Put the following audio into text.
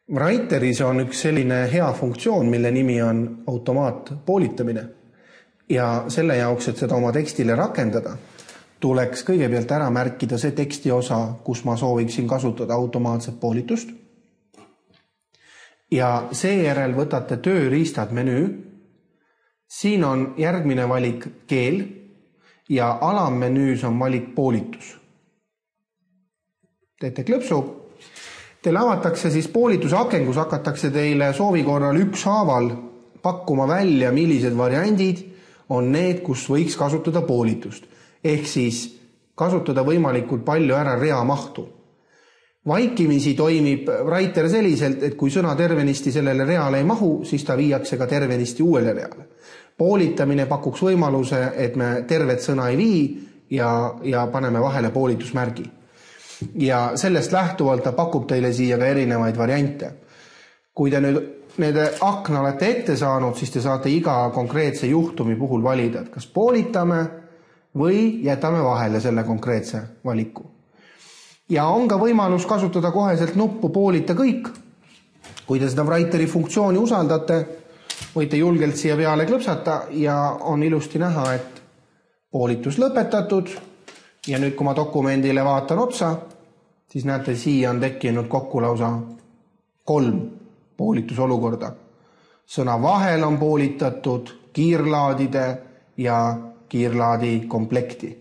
Writeris on üks selline hea funktsioon, mille nimi on automaatpoolitamine. Ja selle jaoks, et seda oma tekstile rakendada, tuleks kõigepealt ära märkida see teksti osa, kus ma sooviksin kasutada automaatset poolitust. Ja seejärel võtate tööriistad menüü. Siin on järgmine valik keel ja alammenüüs on valik poolitus. Teete klõpsu. Teile avatakse siis poolituse aken, kus hakatakse teile soovi korral ükshaaval pakkuma välja, millised variandid on need, kus võiks kasutada poolitust. Ehk siis kasutada võimalikult palju ära reamahtu. Vaikimisi toimib Writer selliselt, et kui sõna tervenisti sellele reale ei mahu, siis ta viiakse ka tervenisti uuele reale. Poolitamine pakuks võimaluse, et me tervet sõna ei vii ja paneme vahele poolitusmärgi. Ja sellest lähtuvalt ta pakub teile siia ka erinevaid variante. Kui te nüüd need akna olete ette saanud, siis te saate iga konkreetse juhtumi puhul valida, et kas poolitame või jätame vahele selle konkreetse valiku. Ja on ka võimalus kasutada koheselt nuppu poolita kõik. Kui te seda Writeri funktsiooni usaldate, võite julgelt siia peale klõpsata ja on ilusti näha, et poolitus lõpetatud. Ja nüüd, kui ma dokumendile vaatan otsa, siis näete, siia on tekkinud kokku lausa 3 poolitusolukorda. Sõna vahel on poolitatud, kiirlaadide ja kiirlaadi komplekti.